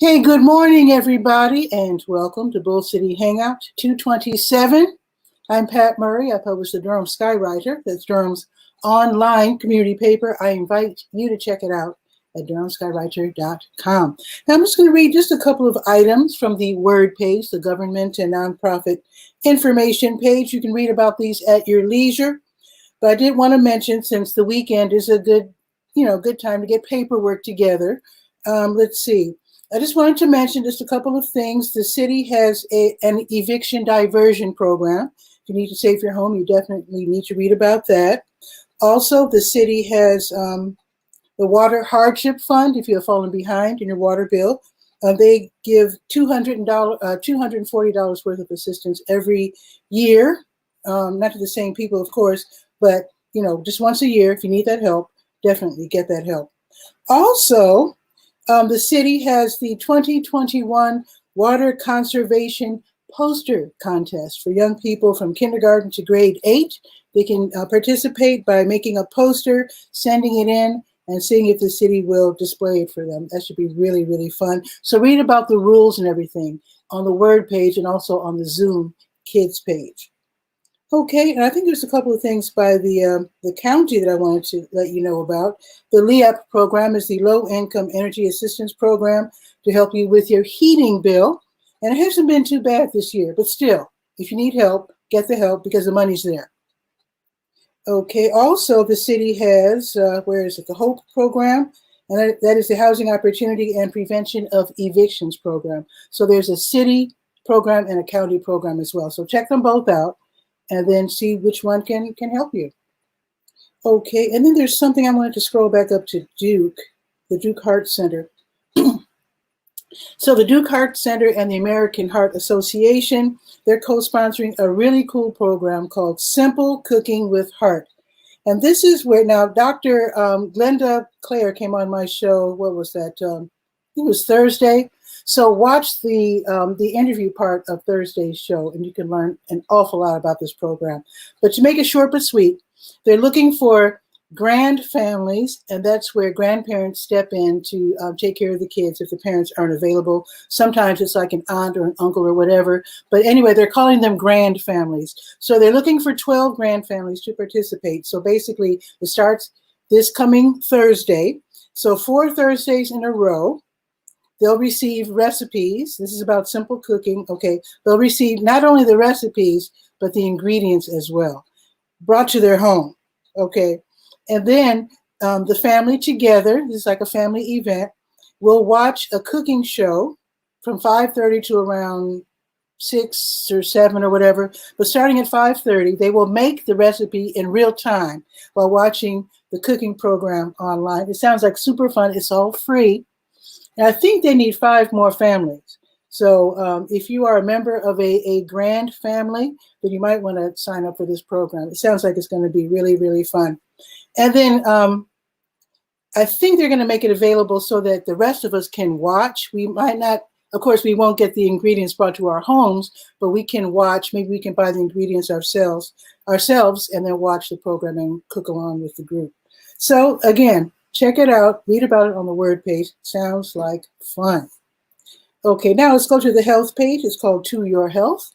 Hey, good morning, everybody, and welcome to Bull City Hangout 227. I'm Pat Murray. I publish the Durham Skywriter. That's Durham's online community paper. I invite you to check it out at durhamskywriter.com. Now, I'm just going to read just a couple of items from the Word page, the government and nonprofit information page. You can read about these at your leisure. But I did want to mention, since the weekend is a good time to get paperwork together. Let's see. I just wanted to mention just a couple of things. The city has an eviction diversion program. If you need to save your home, you definitely need to read about that. Also, the city has the Water Hardship Fund. If you have fallen behind in your water bill, they give $240 worth of assistance every year. Not to the same people, of course, but just once a year. If you need that help, definitely get that help. Also, the city has the 2021 Water Conservation Poster Contest for young people from kindergarten to grade 8. They can participate by making a poster, sending it in, and seeing if the city will display it for them. That should be really, really fun. So read about the rules and everything on the Word page and also on the Zoom Kids page. Okay, and I think there's a couple of things by the county that I wanted to let you know about. The LEAP program is the Low Income Energy Assistance Program to help you with your heating bill. And it hasn't been too bad this year, but still, if you need help, get the help because the money's there. Okay, also the city has, the HOPE program, and that is the Housing Opportunity and Prevention of Evictions program. So there's a city program and a county program as well. So check them both out and then see which one can help you. Okay, and then there's something I wanted to scroll back up to Duke, the Duke Heart Center. So the Duke Heart Center and the American Heart Association, they're co-sponsoring a really cool program called Simple Cooking with Heart. And this is where now Dr. Glenda Clare came on my show. What was that? It was Thursday. So watch the interview part of Thursday's show, and you can learn an awful lot about this program. But to make it short but sweet, they're looking for grand families, and that's where grandparents step in to take care of the kids if the parents aren't available. Sometimes it's like an aunt or an uncle or whatever. But anyway, they're calling them grand families. So they're looking for 12 grand families to participate. So basically, it starts this coming Thursday. So 4 Thursdays in a row. They'll receive recipes. This is about simple cooking. Okay, they'll receive not only the recipes, but the ingredients as well, brought to their home. Okay, and then the family together, this is like a family event, will watch a cooking show from 5:30 to around 6 or 7 or whatever. But starting at 5:30, they will make the recipe in real time while watching the cooking program online. It sounds like super fun. It's all free. And I think they need 5 more families. So if you are a member of a grand family, then you might want to sign up for this program. It sounds like it's going to be really, really fun. And then I think they're going to make it available so that the rest of us can watch. We might not, of course, we won't get the ingredients brought to our homes, but we can watch. Maybe we can buy the ingredients ourselves, and then watch the program and cook along with the group. So again, check it out. Read about it on the Word page. Sounds like fun. Okay, now let's go to the health page. It's called To Your Health.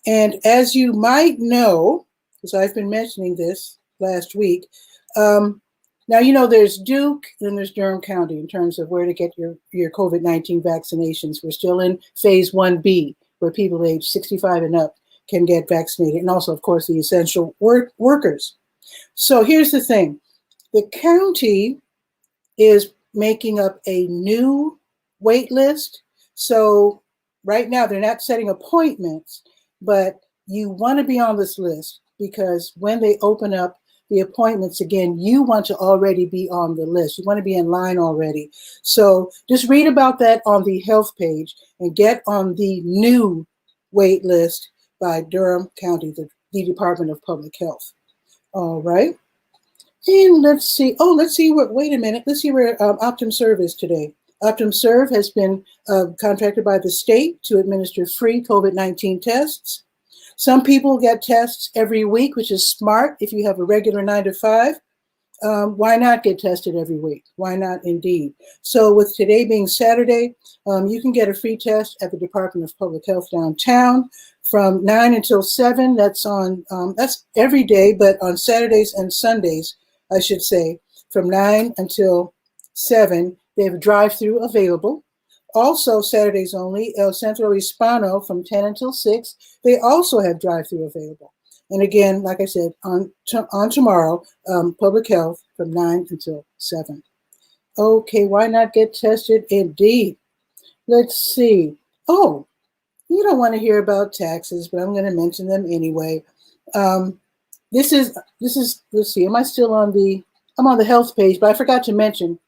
And as you might know, because I've been mentioning this last week, now there's Duke and there's Durham County in terms of where to get your COVID-19 vaccinations. We're still in phase 1B, where people age 65 and up can get vaccinated. And also, of course, the essential workers. So here's the thing. The county is making up a new wait list. So right now they're not setting appointments, but you want to be on this list because when they open up the appointments again, you want to already be on the list. You want to be in line already. So just read about that on the health page and get on the new wait list by Durham County, the Department of Public Health. All right. And let's see wait a minute. Let's see where OptumServe is today. OptumServe has been contracted by the state to administer free COVID-19 tests. Some people get tests every week, which is smart if you have a regular 9 to 5. why not get tested every week? Why not indeed? So with today being Saturday, you can get a free test at the Department of Public Health downtown from 9 until 7. That's on, that's every day, but on Saturdays and Sundays, I should say, from 9 until 7, they have a drive-through available. Also, Saturdays only, El Centro Hispano from 10 until 6, they also have drive-through available. And again, like I said, on tomorrow, public health from 9 until 7. Okay, why not get tested? Indeed. Let's see. Oh, you don't want to hear about taxes, but I'm going to mention them anyway. This is, let's see, am I still on I'm on the health page, but I forgot to mention,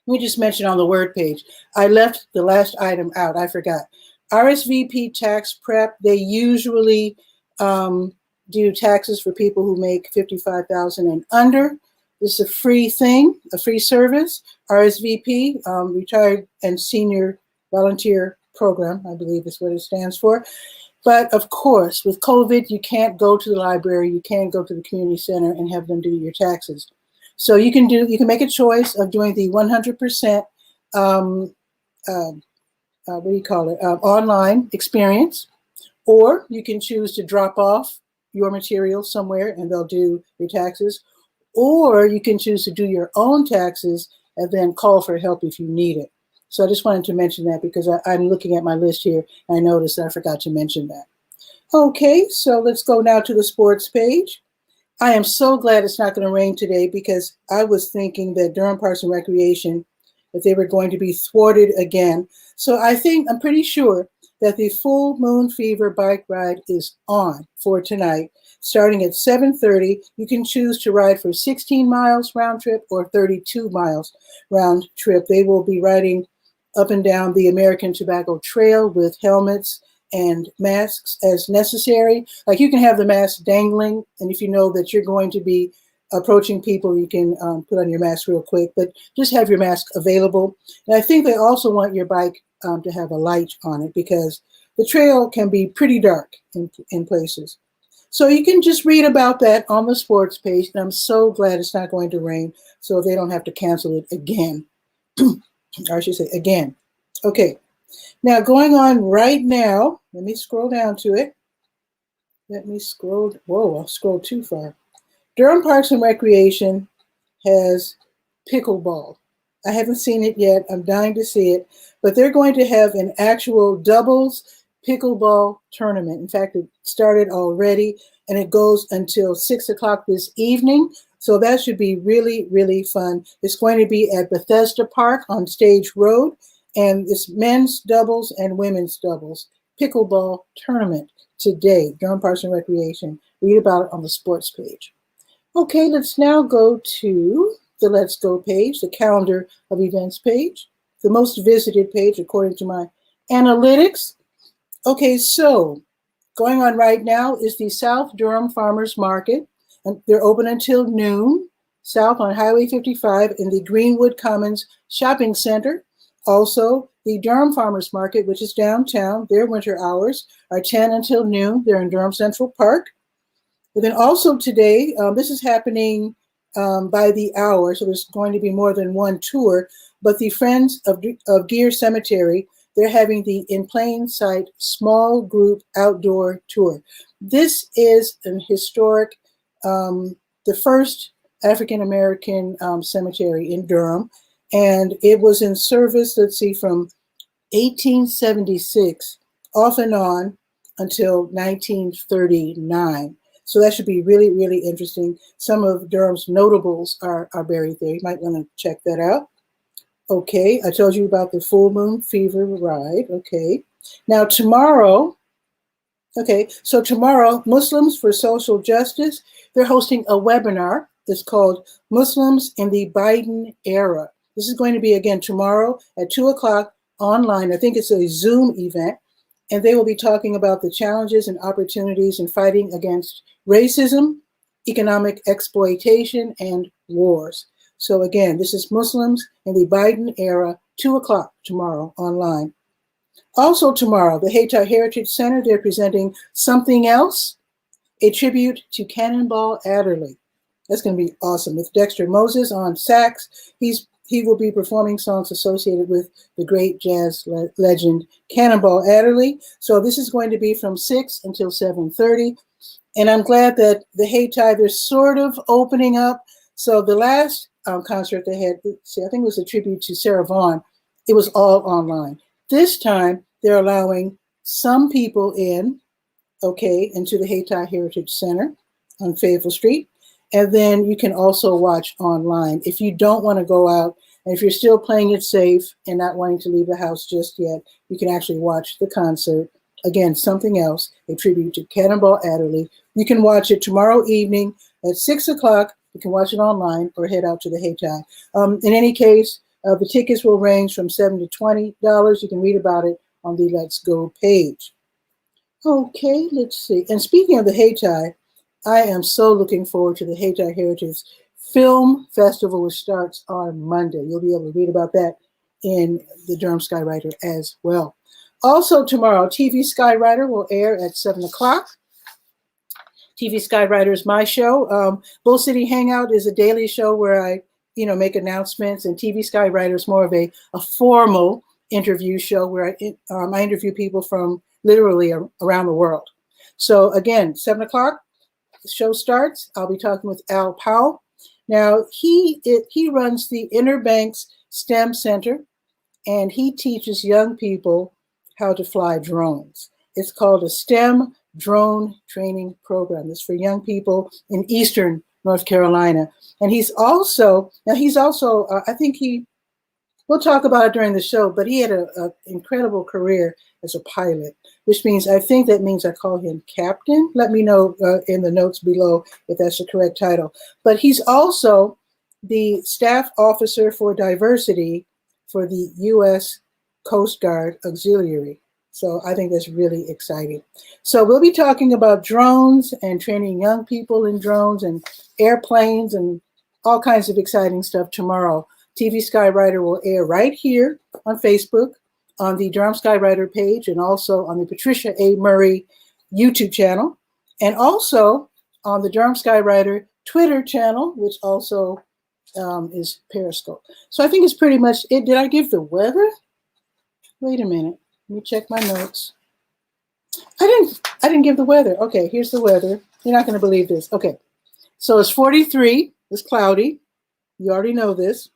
let me just mention on the word page. I left the last item out, I forgot. RSVP tax prep, they usually do taxes for people who make $55,000 and under. This is a free thing, a free service. RSVP, Retired and Senior Volunteer Program, I believe is what it stands for. But of course, with COVID, you can't go to the library, you can't go to the community center and have them do your taxes. So you can make a choice of doing the 100% online experience, or you can choose to drop off your material somewhere and they'll do your taxes, or you can choose to do your own taxes and then call for help if you need it. So I just wanted to mention that because I'm looking at my list here and I noticed that I forgot to mention that. Okay, so let's go now to the sports page. I am so glad it's not going to rain today because I was thinking that Durham Parks and Recreation, that they were going to be thwarted again. So I'm pretty sure that the Full Moon Fever bike ride is on for tonight. Starting at 7:30, you can choose to ride for 16 miles round trip or 32 miles round trip. They will be riding up and down the American Tobacco Trail with helmets and masks as necessary. Like you can have the mask dangling, and if you know that you're going to be approaching people, you can put on your mask real quick, but just have your mask available. And I think they also want your bike to have a light on it because the trail can be pretty dark in places. So you can just read about that on the sports page, and I'm so glad it's not going to rain so they don't have to cancel it again. Or I should say again. Okay. Now, going on right now, let me scroll down to it. Let me scroll. Whoa, I scrolled too far. Durham Parks and Recreation has pickleball. I haven't seen it yet. I'm dying to see it. But they're going to have an actual doubles pickleball tournament. In fact, it started already, and it goes until 6 o'clock this evening. So that should be really, really fun. It's going to be at Bethesda Park on Stage Road. And it's men's doubles and women's doubles pickleball tournament today, Durham Parks and Recreation. Read about it on the sports page. Okay, let's now go to the Let's Go page, the calendar of events page, the most visited page according to my analytics. Okay, so going on right now is the South Durham Farmers Market. And they're open until noon, south on Highway 55 in the Greenwood Commons Shopping Center. Also, the Durham Farmers Market, which is downtown, their winter hours are 10 until noon. They're in Durham Central Park. And then also today, this is happening by the hour, so there's going to be more than one tour, but the Friends of Geer Cemetery, they're having the In Plain Sight small group outdoor tour. This is an historic, the first African-American cemetery in Durham. And it was in service, let's see, from 1876 off and on until 1939. So that should be really, really interesting. Some of Durham's notables are buried there. You might want to check that out. Okay, I told you about the Full Moon Fever ride. Okay, now tomorrow, so tomorrow, Muslims for Social Justice, they're hosting a webinar. It's called Muslims in the Biden Era. This is going to be, again, tomorrow at 2 o'clock online. I think it's a Zoom event. And they will be talking about the challenges and opportunities in fighting against racism, economic exploitation, and wars. So again, this is Muslims in the Biden Era, 2 o'clock tomorrow online. Also tomorrow, the Hayti Heritage Center, they're presenting Something Else, a tribute to Cannonball Adderley. That's going to be awesome. With Dexter Moses on sax, he will be performing songs associated with the great jazz legend 𝗕𝗨𝗟𝗟 𝗪𝗓. So this is going to be from 6 until 7:30. And I'm glad that the 𝗕𝗨𝗟, they're sort of opening up. So the last concert they had, I think it was a tribute to Sarah Vaughan. It was all online. This time, they're allowing some people in, okay, into the 𝗕𝗨𝗟 Heritage Center on Fayetteville Street. And then you can also watch online. If you don't want to go out, and if you're still playing it safe and not wanting to leave the house just yet, you can actually watch the concert. Again, something else, a tribute to 𝗕𝗨𝗟𝗪 𝗪𝗓. You can watch it tomorrow evening at 6 o'clock. You can watch it online or head out to the 𝗕𝗨𝗟. In any case, the tickets will range from $7 to $20. You can read about it on the Let's Go page. Okay, let's see. And speaking of the 𝗕𝗨𝗟, I am so looking forward to the 𝗕𝗨𝗟 Heritage Film Festival, which starts on Monday. You'll be able to read about that in the Durham Skywriter as well. Also tomorrow, TV Skywriter will air at 7 o'clock. TV Skywriter is my show. Bull City Hangout is a daily show where I, make announcements, and TV Skywriter is more of a formal interview show where I interview people from literally around the world. So again, 7 o'clock, the show starts. I'll be talking with Al Powell. Now, he runs the Inner Banks STEM Center, and he teaches young people how to fly drones. It's called a STEM drone training program. It's for young people in Eastern North Carolina. And he's also, I think we'll talk about it during the show, but he had an incredible career as a pilot, which means, I think that means I call him captain. Let me know in the notes below if that's the correct title. But he's also the staff officer for diversity for the U.S. Coast Guard Auxiliary. So I think that's really exciting. So we'll be talking about drones and training young people in drones and airplanes and all kinds of exciting stuff tomorrow. TV Skywriter will air right here on Facebook, on the Durham Skywriter page, and also on the Patricia A. Murray YouTube channel, and also on the Durham Skywriter Twitter channel, which also is Periscope. So I think it's pretty much it. Did I give the weather? Wait a minute. Let me check my notes. I didn't give the weather. Okay, here's the weather. You're not going to believe this. Okay, so it's 43. It's cloudy. You already know this.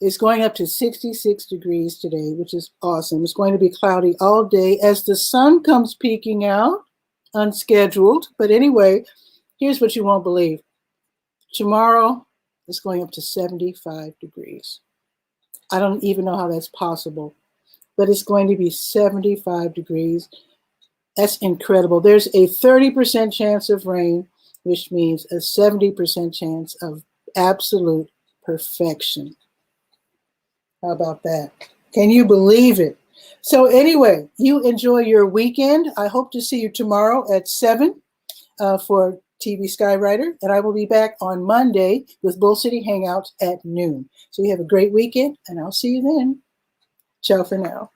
It's going up to 66 degrees today, which is awesome. It's going to be cloudy all day as the sun comes peeking out, unscheduled. But anyway, here's what you won't believe. Tomorrow, it's going up to 75 degrees. I don't even know how that's possible, but it's going to be 75 degrees. That's incredible. There's a 30% chance of rain, which means a 70% chance of absolute perfection. How about that? Can you believe it? So anyway, you enjoy your weekend. I hope to see you tomorrow at 7 for TV Skywriter, and I will be back on Monday with Bull City Hangouts at noon. So you have a great weekend, and I'll see you then. Ciao for now.